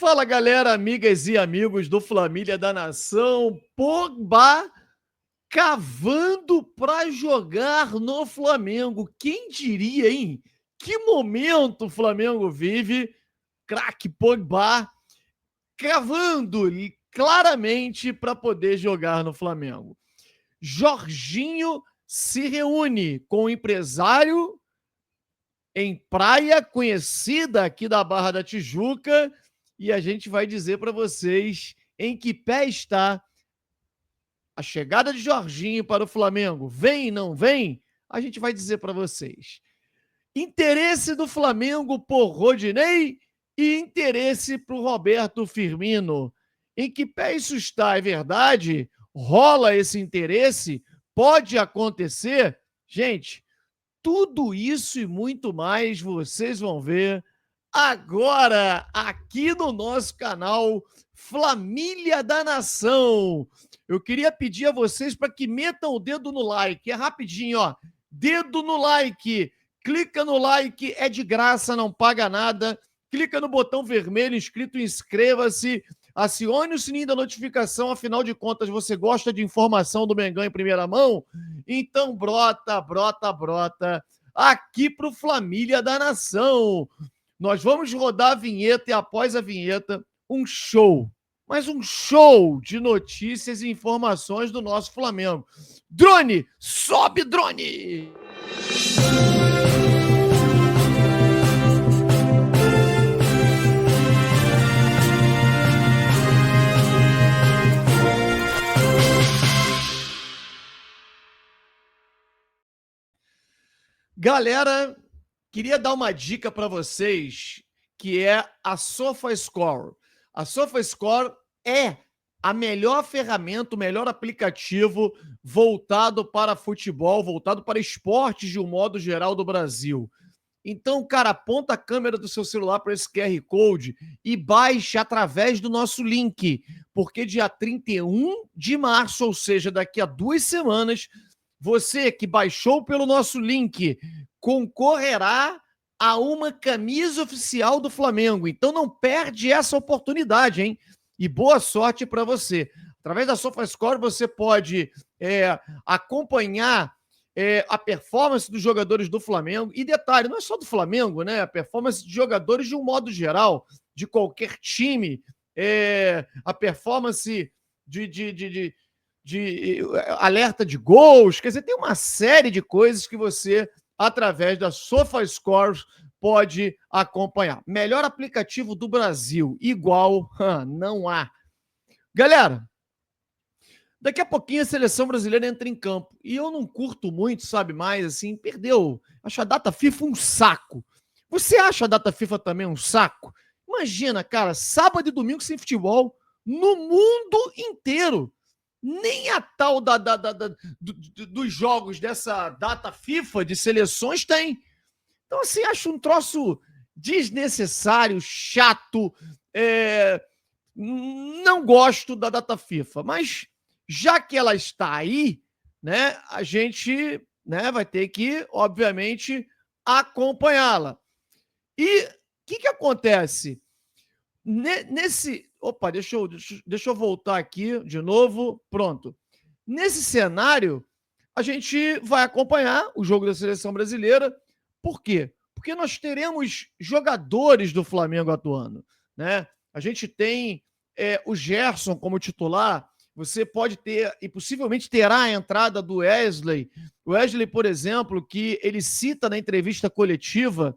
Fala, galera, amigas e amigos do Família da Nação. Pogba cavando para jogar no Flamengo. Quem diria, hein? Que momento o Flamengo vive. Craque Pogba cavando claramente para poder jogar no Flamengo. Jorginho se reúne com o empresário em praia conhecida aqui da Barra da Tijuca e a gente vai dizer para vocês em que pé está a chegada de Jorginho para o Flamengo. Vem, não vem? A gente vai dizer para vocês. Interesse do Flamengo por Rodinei e interesse para o Roberto Firmino. Em que pé isso está? É verdade? Rola esse interesse? Pode acontecer? Gente, tudo isso e muito mais vocês vão ver agora aqui no nosso canal Família da Nação. Eu queria pedir a vocês para que metam o dedo no like. É rapidinho, ó. Dedo no like. Clica no like, é de graça, não paga nada. Clica no botão vermelho escrito inscreva-se. Acione o sininho da notificação, afinal de contas, você gosta de informação do Mengão em primeira mão? Então brota aqui para o Família da Nação. Nós vamos rodar a vinheta e após a vinheta, um show. Mas um show de notícias e informações do nosso Flamengo. Drone, sobe drone! Galera, queria dar uma dica para vocês, que é a SofaScore. A SofaScore é a melhor ferramenta, o melhor aplicativo voltado para futebol, voltado para esportes de um modo geral do Brasil. Então, cara, aponta a câmera do seu celular para esse QR Code e baixe através do nosso link, porque dia 31 de março, ou seja, daqui a 2 semanas, você que baixou pelo nosso link concorrerá a uma camisa oficial do Flamengo. Então não perde essa oportunidade, hein? E boa sorte para você. Através da SofaScore você pode acompanhar a performance dos jogadores do Flamengo. E detalhe, não é só do Flamengo, né? A performance de jogadores de um modo geral, de qualquer time. A performance de alerta de gols, quer dizer, tem uma série de coisas que você, através da SofaScore, pode acompanhar. Melhor aplicativo do Brasil, igual não há. Galera, daqui a pouquinho a seleção brasileira entra em campo, e eu não curto muito, sabe, mais, assim, perdeu. Acho a data FIFA um saco. Você acha a data FIFA também um saco? Imagina, cara, sábado e domingo sem futebol no mundo inteiro. Nem a tal dos jogos dessa data FIFA de seleções tem. Então, assim, acho um troço desnecessário, chato. Não gosto da data FIFA, mas já que ela está aí, né, a gente, né, vai ter que, obviamente, acompanhá-la. E o que acontece? Opa, deixa eu voltar aqui de novo. Pronto. Nesse cenário, a gente vai acompanhar o jogo da seleção brasileira. Por quê? Porque nós teremos jogadores do Flamengo atuando, né? A gente tem o Gerson como titular. Você pode ter, e possivelmente terá a entrada do Wesley. O Wesley, por exemplo, que ele cita na entrevista coletiva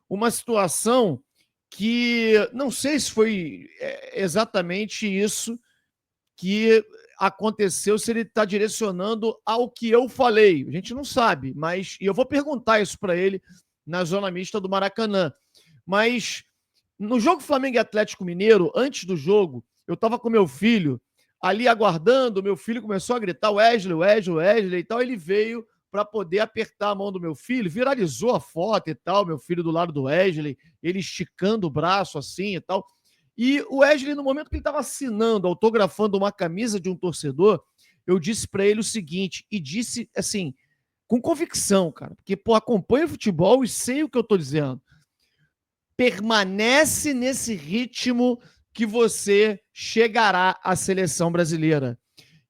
uma situação que não sei se foi exatamente isso que aconteceu, se ele está direcionando ao que eu falei. A gente não sabe, mas e eu vou perguntar isso para ele na zona mista do Maracanã. Mas no jogo Flamengo e Atlético Mineiro, antes do jogo, eu estava com meu filho ali aguardando, meu filho começou a gritar Wesley, Wesley, Wesley e tal, ele veio para poder apertar a mão do meu filho, viralizou a foto e tal, meu filho do lado do Wesley, ele esticando o braço assim e tal. E o Wesley, no momento que ele estava assinando, autografando uma camisa de um torcedor, eu disse para ele o seguinte, e disse assim, com convicção, cara, porque, pô, acompanho futebol e sei o que eu tô dizendo. Permanece nesse ritmo que você chegará à seleção brasileira.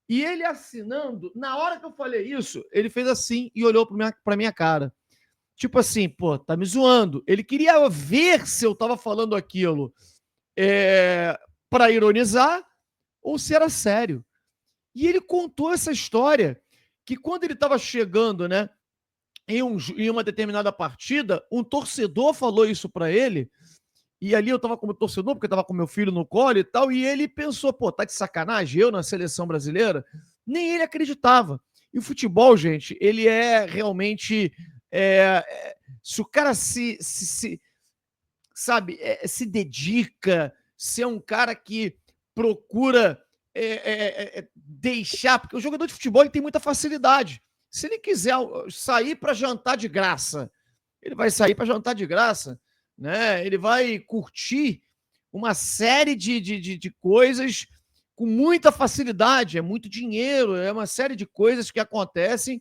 E ele assinando, na hora que eu falei isso, ele fez assim e olhou para minha cara. Tipo assim, pô, tá me zoando. Ele queria ver se eu tava falando aquilo para ironizar ou se era sério. E ele contou essa história, que quando ele estava chegando, né, em uma determinada partida, um torcedor falou isso para ele, e ali eu tava como torcedor, porque eu tava com meu filho no colo e tal, e ele pensou, pô, tá de sacanagem eu na seleção brasileira? Nem ele acreditava. E o futebol, gente, ele é realmente. Se o cara sabe, se dedica, se é um cara que procura deixar, porque o jogador de futebol ele tem muita facilidade. Se ele quiser sair para jantar de graça, ele vai sair para jantar de graça, né? Ele vai curtir uma série de coisas com muita facilidade, é muito dinheiro, é uma série de coisas que acontecem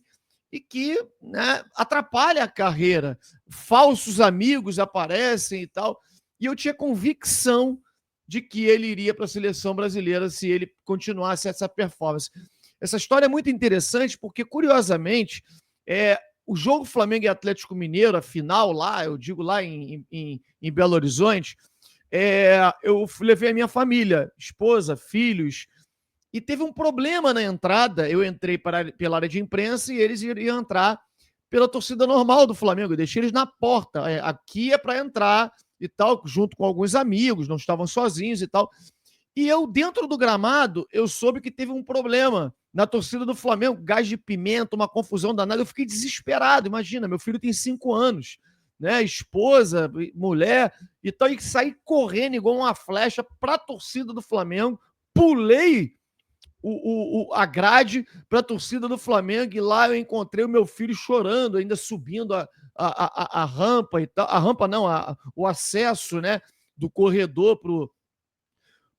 e que, né, atrapalha a carreira. Falsos amigos aparecem e tal. E eu tinha convicção de que ele iria para a seleção brasileira se ele continuasse essa performance. Essa história é muito interessante porque, curiosamente, o jogo Flamengo e Atlético Mineiro, a final lá, eu digo lá em Belo Horizonte, eu levei a minha família, esposa, filhos, e teve um problema na entrada. Eu entrei pela área de imprensa e eles iriam entrar pela torcida normal do Flamengo. Eu deixei eles na porta. Aqui é para entrar e tal, junto com alguns amigos, não estavam sozinhos e tal. E eu, dentro do gramado, eu soube que teve um problema na torcida do Flamengo, gás de pimenta, uma confusão danada. Eu fiquei desesperado. Imagina, meu filho tem 5 anos, né? Esposa, mulher e tal, e saí correndo igual uma flecha para a torcida do Flamengo. Pulei a grade para a torcida do Flamengo e lá eu encontrei o meu filho chorando, ainda subindo a rampa e tal. A rampa não, o acesso, né, do corredor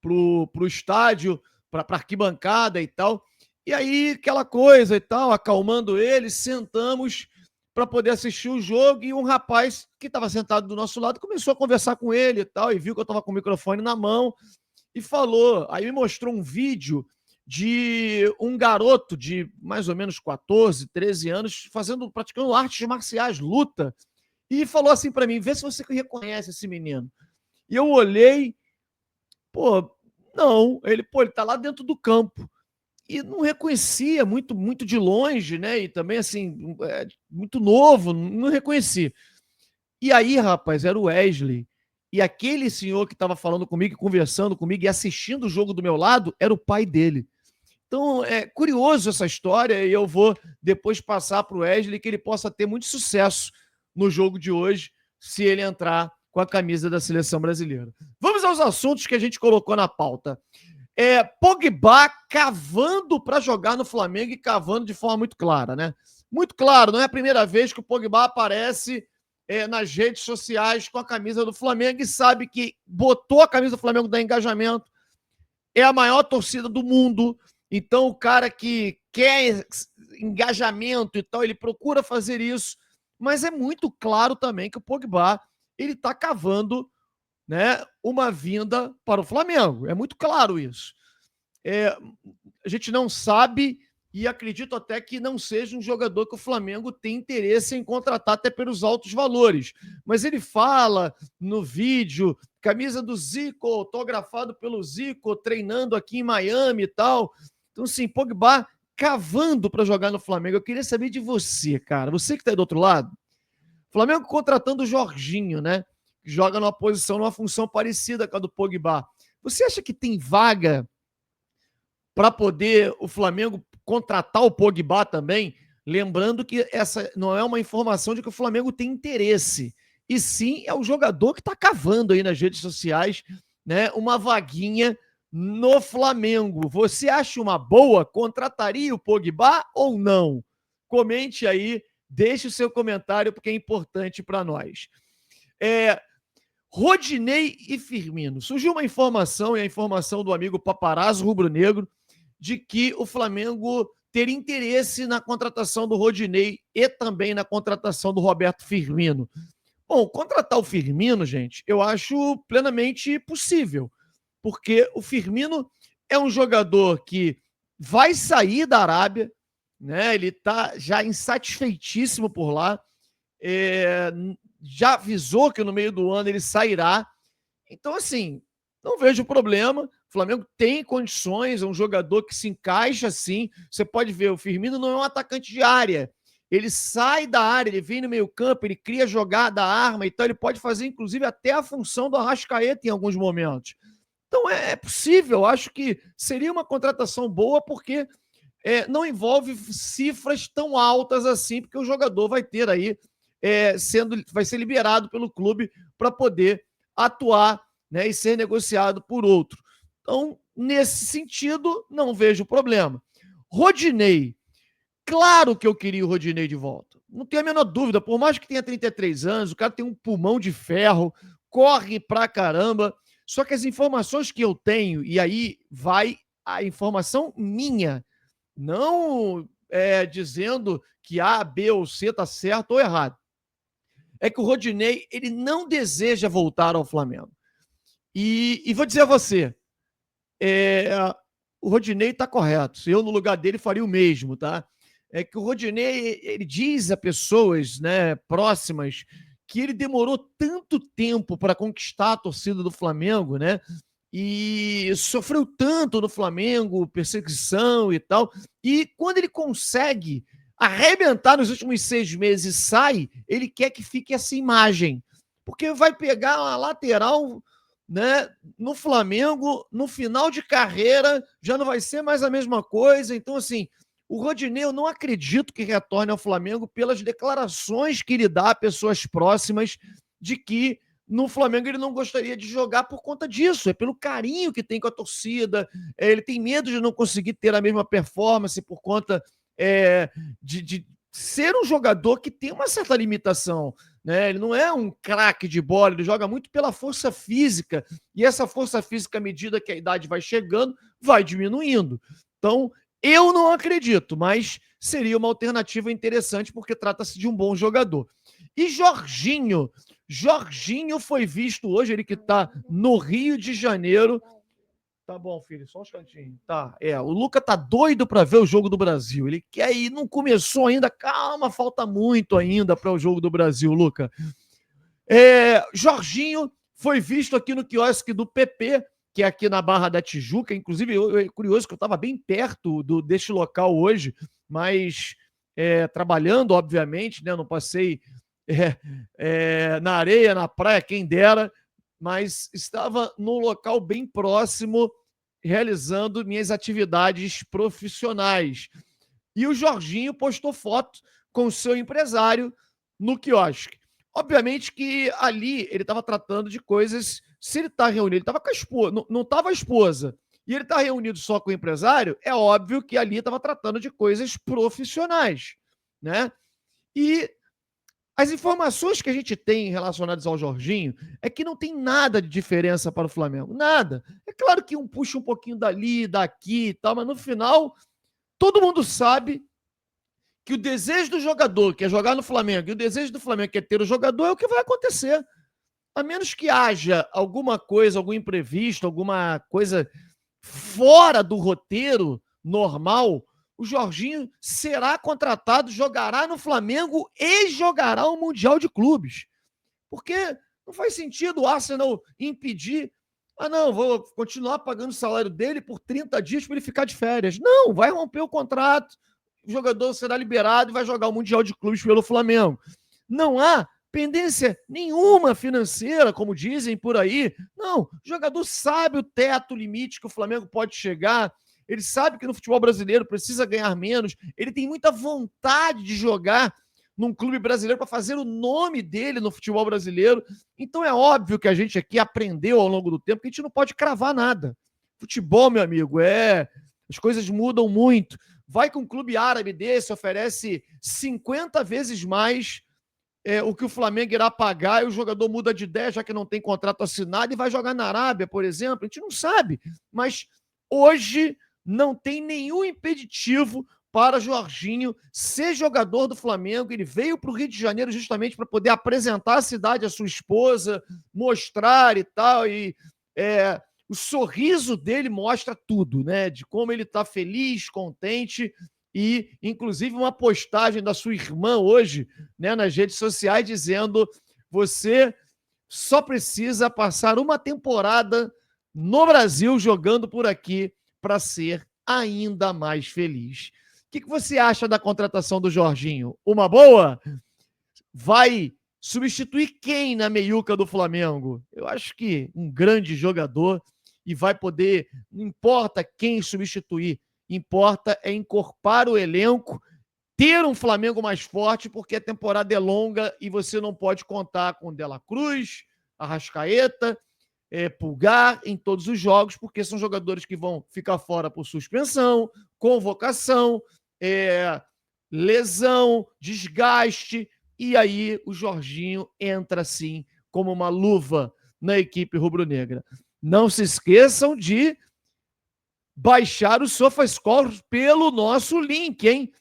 pro estádio, para arquibancada e tal. E aí, aquela coisa e tal, acalmando ele, sentamos para poder assistir o jogo e um rapaz que estava sentado do nosso lado começou a conversar com ele e tal, e viu que eu estava com o microfone na mão e falou. Aí me mostrou um vídeo de um garoto de mais ou menos 14, 13 anos praticando artes marciais, luta, e falou assim para mim: vê se você reconhece esse menino. E eu olhei, pô, não, ele tá lá dentro do campo. E não reconhecia, muito de longe, né? E também, assim, muito novo, não reconheci. E aí, rapaz, era o Wesley. E aquele senhor que estava falando comigo, conversando comigo e assistindo o jogo do meu lado, era o pai dele. Então, é curioso essa história e eu vou depois passar para o Wesley que ele possa ter muito sucesso no jogo de hoje, se ele entrar com a camisa da seleção brasileira. Vamos aos assuntos que a gente colocou na pauta. Pogba cavando para jogar no Flamengo e cavando de forma muito clara, né? Muito claro, não é a primeira vez que o Pogba aparece nas redes sociais com a camisa do Flamengo e sabe que botou a camisa do Flamengo dar engajamento, é a maior torcida do mundo, então o cara que quer engajamento e tal, ele procura fazer isso, mas é muito claro também que o Pogba, ele tá cavando, né, uma vinda para o Flamengo. É muito claro isso. A gente não sabe e acredito até que não seja um jogador que o Flamengo tem interesse em contratar até pelos altos valores. Mas ele fala no vídeo, camisa do Zico, autografado pelo Zico, treinando aqui em Miami e tal. Então, assim, Pogba cavando para jogar no Flamengo. Eu queria saber de você, cara. Você que está aí do outro lado. Flamengo contratando o Jorginho, né? Que joga numa posição, numa função parecida com a do Pogba. Você acha que tem vaga para poder o Flamengo contratar o Pogba também? Lembrando que essa não é uma informação de que o Flamengo tem interesse, e sim é o jogador que está cavando aí nas redes sociais, né, uma vaguinha no Flamengo. Você acha uma boa? Contrataria o Pogba ou não? Comente aí, deixe o seu comentário, porque é importante para nós. Rodinei e Firmino. Surgiu uma informação, e a informação do amigo Paparazzo Rubro-Negro, de que o Flamengo ter interesse na contratação do Rodinei e também na contratação do Roberto Firmino. Bom, contratar o Firmino, gente, eu acho plenamente possível, porque o Firmino é um jogador que vai sair da Arábia, né? Ele está já insatisfeitíssimo por lá, já avisou que no meio do ano ele sairá. Então, assim, não vejo problema. O Flamengo tem condições, é um jogador que se encaixa assim. Você pode ver, o Firmino não é um atacante de área. Ele sai da área, ele vem no meio-campo, ele cria jogada, arma, então ele pode fazer, inclusive, até a função do Arrascaeta em alguns momentos. Então é possível, acho que seria uma contratação boa, porque não envolve cifras tão altas assim, porque o jogador vai ter aí, vai ser liberado pelo clube para poder atuar, né, e ser negociado por outro. Então, nesse sentido, não vejo problema. Rodinei, claro que eu queria o Rodinei de volta. Não tenho a menor dúvida, por mais que tenha 33 anos, o cara tem um pulmão de ferro, corre pra caramba. Só que as informações que eu tenho, e aí vai a informação minha, não dizendo que A, B ou C está certo ou errado, é que o Rodinei ele não deseja voltar ao Flamengo. E vou dizer a você, o Rodinei está correto. Se eu, no lugar dele, faria o mesmo, tá? É que o Rodinei, ele diz a pessoas, né, próximas, que ele demorou tanto tempo para conquistar a torcida do Flamengo, né? E sofreu tanto no Flamengo, perseguição e tal. E quando ele consegue arrebentar nos últimos 6 meses e sai, ele quer que fique essa imagem. Porque vai pegar uma lateral, né, no Flamengo, no final de carreira, já não vai ser mais a mesma coisa. Então, assim, o Rodinei, eu não acredito que retorne ao Flamengo pelas declarações que ele dá a pessoas próximas de que no Flamengo ele não gostaria de jogar por conta disso, é pelo carinho que tem com a torcida, ele tem medo de não conseguir ter a mesma performance por conta de ser um jogador que tem uma certa limitação, né? Ele não é um craque de bola, ele joga muito pela força física, e essa força física, à medida que a idade vai chegando, vai diminuindo. Então, eu não acredito, mas seria uma alternativa interessante, porque trata-se de um bom jogador. E Jorginho foi visto hoje, ele que está no Rio de Janeiro. Tá bom, filho, só um instantinho. Tá, o Luca tá doido para ver o jogo do Brasil. Ele quer ir, não começou ainda. Calma, falta muito ainda para o jogo do Brasil, Luca. Jorginho foi visto aqui no quiosque do PP, que é aqui na Barra da Tijuca. Inclusive, é curioso que eu estava bem perto deste local hoje, mas trabalhando, obviamente, né? Não passei na areia, na praia, quem dera, mas estava num local bem próximo, realizando minhas atividades profissionais. E o Jorginho postou foto com o seu empresário no quiosque. Obviamente que ali ele estava tratando de coisas. Se ele está reunido, ele estava com a esposa, não estava a esposa, e ele está reunido só com o empresário, é óbvio que ali estava tratando de coisas profissionais, né? E as informações que a gente tem relacionadas ao Jorginho é que não tem nada de diferença para o Flamengo. Nada. É claro que um puxa um pouquinho dali, daqui e tal, mas no final, todo mundo sabe que o desejo do jogador, que é jogar no Flamengo, e o desejo do Flamengo, que é ter o jogador, é o que vai acontecer. A menos que haja alguma coisa, algum imprevisto, alguma coisa fora do roteiro normal, o Jorginho será contratado, jogará no Flamengo e jogará o Mundial de Clubes. Porque não faz sentido o Arsenal impedir. Não, vou continuar pagando o salário dele por 30 dias para ele ficar de férias. Não, vai romper o contrato, o jogador será liberado e vai jogar o Mundial de Clubes pelo Flamengo. Não há pendência nenhuma financeira, como dizem por aí. Não, o jogador sabe o teto, o limite que o Flamengo pode chegar. Ele sabe que no futebol brasileiro precisa ganhar menos. Ele tem muita vontade de jogar num clube brasileiro para fazer o nome dele no futebol brasileiro. Então é óbvio que a gente aqui aprendeu ao longo do tempo que a gente não pode cravar nada. Futebol, meu amigo, as coisas mudam muito. Vai que um clube árabe desse oferece 50 vezes mais o que o Flamengo irá pagar, e o jogador muda de ideia, já que não tem contrato assinado, e vai jogar na Arábia, por exemplo. A gente não sabe. Mas hoje não tem nenhum impeditivo para Jorginho ser jogador do Flamengo. Ele veio para o Rio de Janeiro justamente para poder apresentar a cidade à sua esposa, mostrar e tal, e o sorriso dele mostra tudo, né? De como ele está feliz, contente e, inclusive, uma postagem da sua irmã hoje, né, nas redes sociais dizendo: você só precisa passar uma temporada no Brasil jogando por aqui para ser ainda mais feliz. O que você acha da contratação do Jorginho? Uma boa? Vai substituir quem na meiuca do Flamengo? Eu acho que um grande jogador e vai poder, não importa quem substituir, importa é encorpar o elenco, ter um Flamengo mais forte, porque a temporada é longa e você não pode contar com Dela Cruz, Arrascaeta, Pulgar em todos os jogos, porque são jogadores que vão ficar fora por suspensão, convocação, lesão, desgaste, e aí o Jorginho entra assim como uma luva na equipe rubro-negra. Não se esqueçam de baixar o SofaScore pelo nosso link, hein?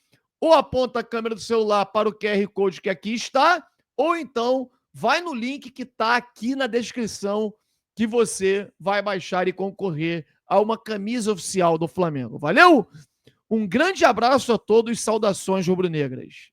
Ou aponta a câmera do celular para o QR Code que aqui está, ou então vai no link que está aqui na descrição que você vai baixar e concorrer a uma camisa oficial do Flamengo. Valeu? Um grande abraço a todos, saudações rubro-negras.